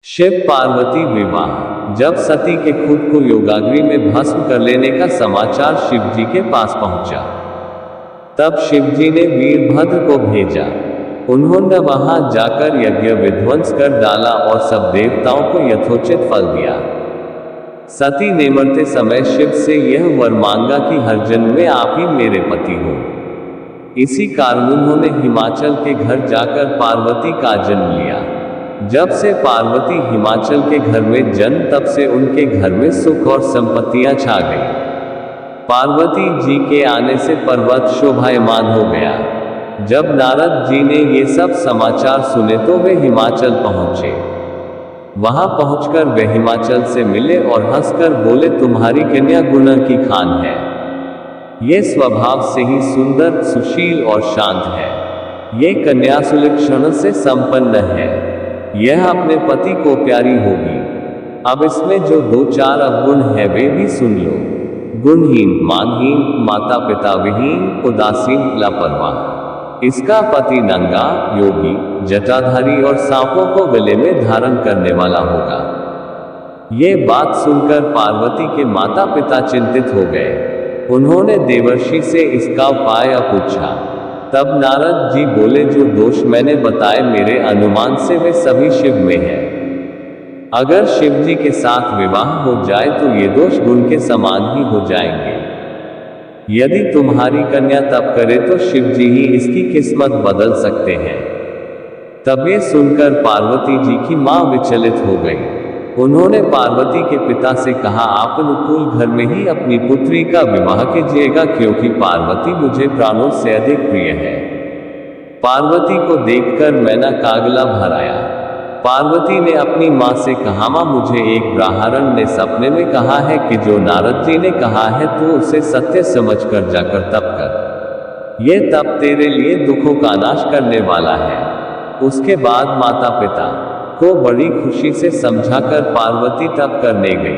शिव पार्वती विवाह। जब सती के खुद को योगाग्नि में भस्म कर लेने का समाचार शिवजी के पास पहुंचा, तब शिवजी ने वीरभद्र को भेजा। उन्होंने वहां जाकर यज्ञ विध्वंस कर डाला और सब देवताओं को यथोचित फल दिया। सती ने मरते समय शिव से यह वर मांगा कि हर जन्म में आप ही मेरे पति हो। इसी कारण उन्होंने हिमाचल के घर जाकर पार्वती का जन्म लिया। जब से पार्वती हिमाचल के घर में जन्म, तब से उनके घर में सुख और संपत्तियां छा गई। पार्वती जी के आने से पर्वत शोभायमान हो गया। जब नारद जी ने ये सब समाचार सुने तो वे हिमाचल पहुंचे। वहां पहुंचकर वे हिमाचल से मिले और हंसकर बोले, तुम्हारी कन्या गुण की खान है। ये स्वभाव से ही सुंदर, सुशील और शांत है। ये कन्या सुलक्षण से संपन्न है। यह अपने पति को प्यारी होगी। अब इसमें जो दो चार अवगुण है वे भी सुन लो। गुणहीन, मानहीन, माता पिता विहीन, उदासीन, लापरवाह। इसका पति नंगा, योगी, जटाधारी और सांपों को गले में धारण करने वाला होगा। ये बात सुनकर पार्वती के माता पिता चिंतित हो गए। उन्होंने देवर्षि से इसका उपाय पूछा। तब नारद जी बोले, जो दोष मैंने बताए मेरे अनुमान से वे सभी शिव में है। अगर शिव जी के साथ विवाह हो जाए तो ये दोष गुण के समान ही हो जाएंगे। यदि तुम्हारी कन्या तप करे तो शिव जी ही इसकी किस्मत बदल सकते हैं। तब ये सुनकर पार्वती जी की मां विचलित हो गई। उन्होंने पार्वती के पिता से कहा, आप अनुकूल घर में ही अपनी पुत्री का विवाह कीजिएगा, क्योंकि पार्वती मुझे प्राणों से अधिक प्रिय है। पार्वती को देखकर मैना कागला भर आया। पार्वती ने अपनी मां से कहा, मां, मुझे एक ब्राह्मण ने सपने में कहा है कि जो नारद जी ने कहा है तो उसे सत्य समझकर जाकर तप कर। यह तप तेरे लिए दुखों का नाश करने वाला है। उसके बाद माता पिता को बड़ी खुशी से समझाकर पार्वती तप करने गई।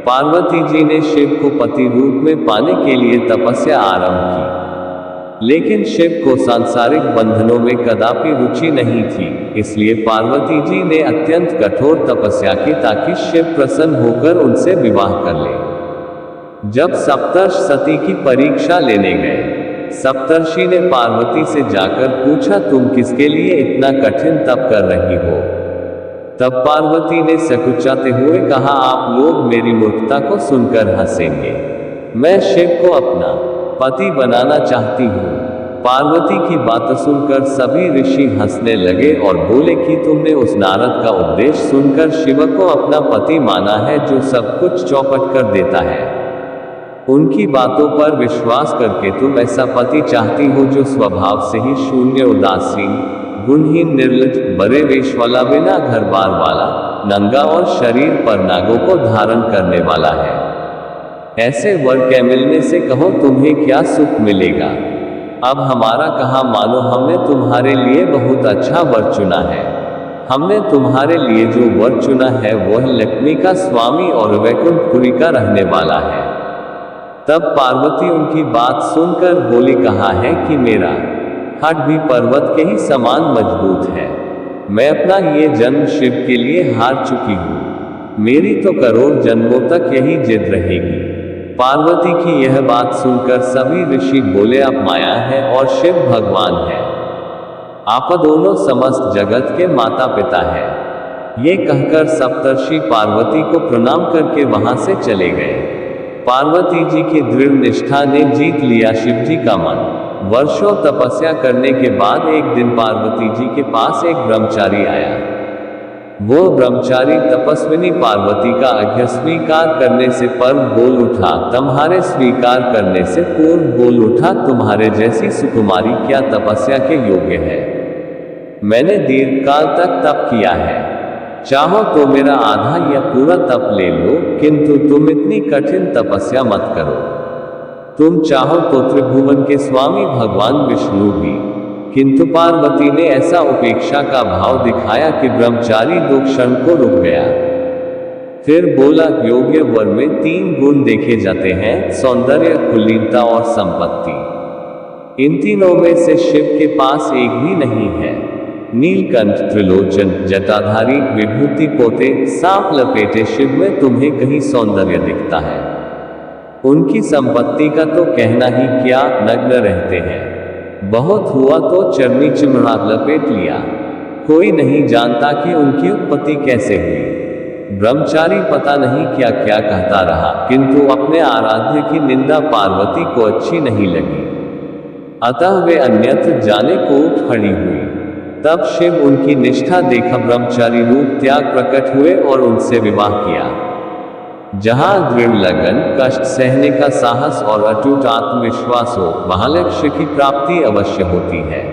पार्वती जी ने शिव को पति रूप में पाने के लिए तपस्या आरंभ की, लेकिन शिव को सांसारिक बंधनों में कदापि रुचि नहीं थी। इसलिए पार्वती जी ने अत्यंत कठोर तपस्या की ताकि शिव प्रसन्न होकर उनसे विवाह कर ले। जब सप्तर्षि सती की परीक्षा लेने गए, सप्तर्षि ने पार्वती से जाकर पूछा, तुम किसके लिए इतना कठिन तप कर रही हो? तब पार्वती ने सकुचाते हुए कहा, आप लोग मेरी मूर्खता को सुनकर हंसेंगे। मैं शिव को अपना पति बनाना चाहती हूँ। पार्वती की बात सुनकर सभी ऋषि हंसने लगे और बोले कि तुमने उस नारद का उपदेश सुनकर शिव को अपना पति माना है, जो सब कुछ चौपट कर देता है। उनकी बातों पर विश्वास करके तुम ऐसा पति चाहती हो जो स्वभाव से ही शून्य, उदासीन, गुणहीन, निर्लज, बड़े वेश वाला, बिना घर बार वाला, नंगा और शरीर पर नागों को धारण करने वाला है। ऐसे वर के मिलने से कहो तुम्हें क्या सुख मिलेगा। अब हमारा कहा मानो, हमने तुम्हारे लिए बहुत अच्छा वर चुना है। हमने तुम्हारे लिए जो वर चुना है वह लक्ष्मी का स्वामी और वैकुंठपुरी का रहने वाला है। तब पार्वती उनकी बात सुनकर बोली, कहा है कि मेरा हट भी पर्वत के ही समान मजबूत है। मैं अपना ये जन्म शिव के लिए हार चुकी हूँ। मेरी तो करोड़ जन्मों तक यही जिद रहेगी। पार्वती की यह बात सुनकर सभी ऋषि बोले, आप माया है और शिव भगवान है। आप दोनों समस्त जगत के माता पिता है। ये कहकर सप्तर्षि पार्वती को प्रणाम करके वहां से चले गए। पार्वती जी की दृढ़ निष्ठा ने जीत लिया शिव जी का मन। वर्षों तपस्या करने के बाद एक दिन पार्वती जी के पास एक ब्रह्मचारी आया। वो ब्रह्मचारी तपस्विनी पार्वती का आज्ञा स्वीकार करने से पूर्व बोल उठा, तुम्हारे स्वीकार करने से पूर्व बोल उठा, तुम्हारे जैसी सुकुमारी क्या तपस्या के योग्य है। मैंने दीर्घकाल तक तप किया है। चाहो तो मेरा आधा या पूरा तप ले लो, किंतु तुम इतनी कठिन तपस्या मत करो। तुम चाहो तो त्रिभुवन के स्वामी भगवान विष्णु भी। किंतु पार्वती ने ऐसा उपेक्षा का भाव दिखाया कि ब्रह्मचारी 2 क्षण को रुक गया। फिर बोला, योग्य वर में 3 गुण देखे जाते हैं, सौंदर्य, कुलीनता और संपत्ति। इन तीनों में से शिव के पास एक भी नहीं है। नीलकंठ त्रिलोचन जटाधारी विभूति पोते सांप लपेटे शिव में तुम्हें कहीं सौंदर्य दिखता है। उनकी संपत्ति का तो कहना ही क्या, नग्न रहते हैं। बहुत हुआ तो चरनी चिमरात लपेट लिया। कोई नहीं जानता कि उनकी उत्पत्ति कैसे हुई। ब्रह्मचारी पता नहीं क्या क्या कहता रहा, किंतु अपने आराध्य की निंदा पार्वती को अच्छी नहीं लगी। अतः वे अन्यत्र जाने को उठ खड़ी हुई। तब शिव उनकी निष्ठा देखा ब्रह्मचारी रूप त्याग प्रकट हुए और उनसे विवाह किया। जहां दृढ़ लगन, कष्ट सहने का साहस और अटूट आत्मविश्वास हो, वहां लक्ष्य की प्राप्ति अवश्य होती है।